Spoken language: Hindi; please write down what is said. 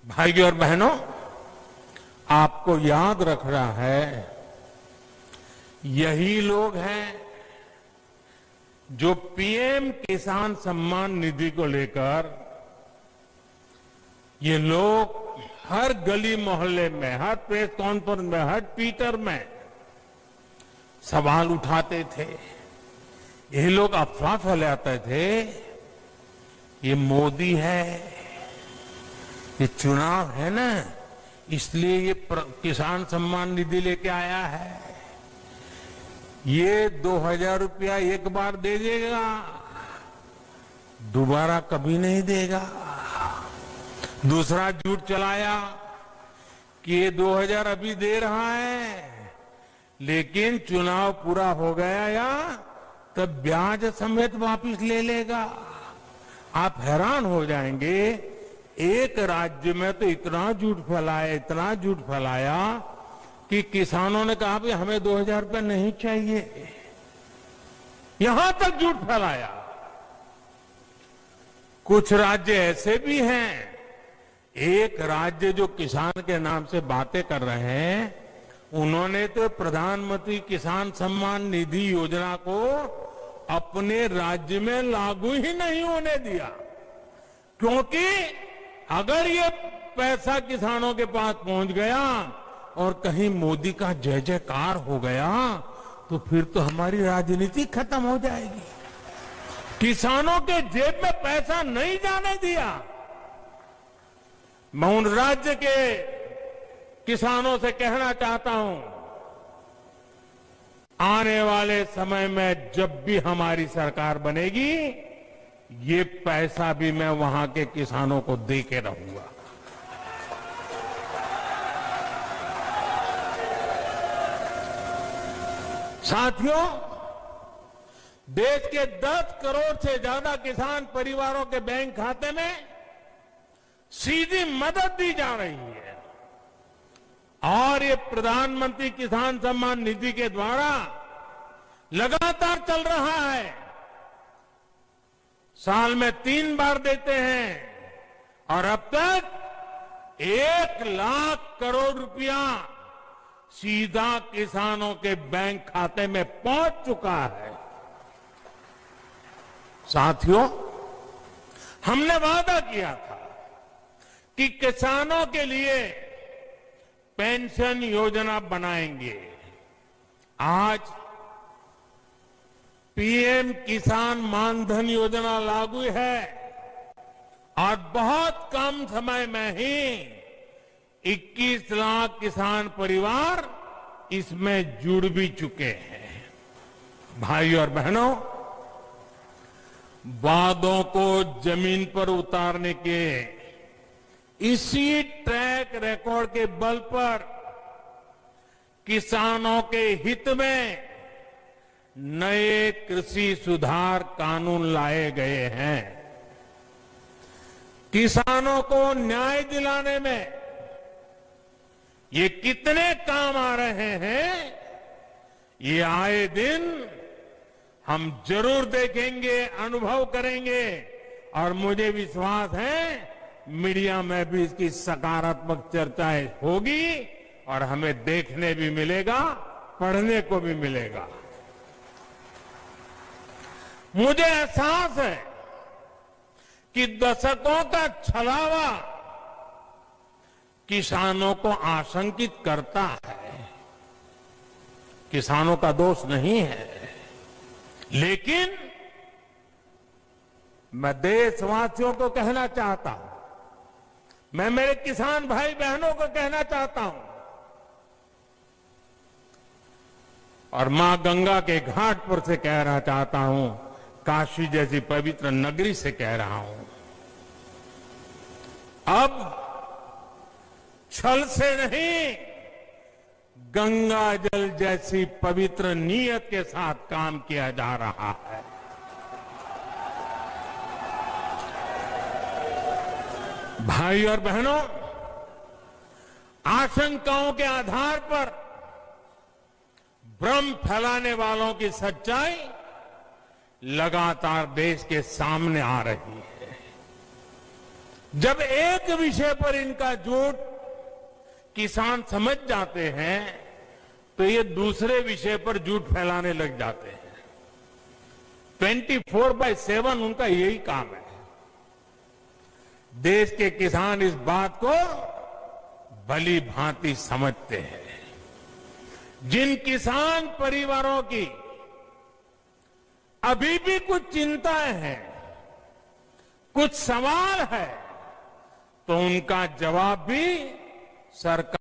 भाइयों और बहनों, आपको याद रखना है, यही लोग हैं जो पीएम किसान सम्मान निधि को लेकर ये लोग हर गली मोहल्ले में, हर प्रेस कॉन्फ्रेंस में, हर ट्विटर में सवाल उठाते थे। ये लोग अफवाह फैलाते थे, ये मोदी है, ये चुनाव है ना, इसलिए ये किसान सम्मान निधि लेके आया है। ये 2000 रुपया एक बार दे देगा, दोबारा कभी नहीं देगा। दूसरा झूठ चलाया कि ये 2000 अभी दे रहा है, लेकिन चुनाव पूरा हो गया या तब ब्याज समेत वापस ले लेगा। आप हैरान हो जाएंगे, एक राज्य में तो इतना झूठ फैलाया, इतना झूठ फैलाया कि किसानों ने कहा कि हमें 2000 रुपये नहीं चाहिए। यहां तक झूठ फैलाया। कुछ राज्य ऐसे भी हैं, एक राज्य जो किसान के नाम से बातें कर रहे हैं, उन्होंने तो प्रधानमंत्री किसान सम्मान निधि योजना को अपने राज्य में लागू ही नहीं होने दिया, क्योंकि अगर ये पैसा किसानों के पास पहुंच गया और कहीं मोदी का जय जयकार हो गया तो फिर तो हमारी राजनीति खत्म हो जाएगी। किसानों के जेब में पैसा नहीं जाने दिया। मैं उन राज्य के किसानों से कहना चाहता हूं, आने वाले समय में जब भी हमारी सरकार बनेगी, ये पैसा भी मैं वहां के किसानों को दे के रहूंगा। साथियों, देश के 10 करोड़ से ज्यादा किसान परिवारों के बैंक खाते में सीधी मदद दी जा रही है और ये प्रधानमंत्री किसान सम्मान निधि के द्वारा लगातार चल रहा है। साल में 3 बार देते हैं और अब तक 1 लाख करोड़ रुपया सीधा किसानों के बैंक खाते में पहुंच चुका है। साथियों, हमने वादा किया था कि किसानों के लिए पेंशन योजना बनाएंगे। आज पीएम किसान मानधन योजना लागू है और बहुत कम समय में ही 21 लाख किसान परिवार इसमें जुड़ भी चुके हैं। भाइयों और बहनों, वादों को जमीन पर उतारने के इसी ट्रैक रिकॉर्ड के बल पर किसानों के हित में नए कृषि सुधार कानून लाए गए हैं। किसानों को न्याय दिलाने में ये कितने काम आ रहे हैं, ये आए दिन हम जरूर देखेंगे, अनुभव करेंगे और मुझे विश्वास है मीडिया में भी इसकी सकारात्मक चर्चाएं होगी और हमें देखने भी मिलेगा, पढ़ने को भी मिलेगा। मुझे एहसास है कि दशकों का छलावा किसानों को आशंकित करता है। किसानों का दोष नहीं है, लेकिन मैं देशवासियों को कहना चाहता हूं, मैं मेरे किसान भाई बहनों को कहना चाहता हूं और मां गंगा के घाट पर से कहना चाहता हूं, काशी जैसी पवित्र नगरी से कह रहा हूं, अब छल से नहीं, गंगा जल जैसी पवित्र नीयत के साथ काम किया जा रहा है। भाई और बहनों, आशंकाओं के आधार पर भ्रम फैलाने वालों की सच्चाई लगातार देश के सामने आ रही है। जब एक विषय पर इनका झूठ किसान समझ जाते हैं तो ये दूसरे विषय पर झूठ फैलाने लग जाते हैं। 24/7 उनका यही काम है। देश के किसान इस बात को भली भांति समझते हैं। जिन किसान परिवारों की अभी भी कुछ चिंताएं हैं, कुछ सवाल है, तो उनका जवाब भी सरकार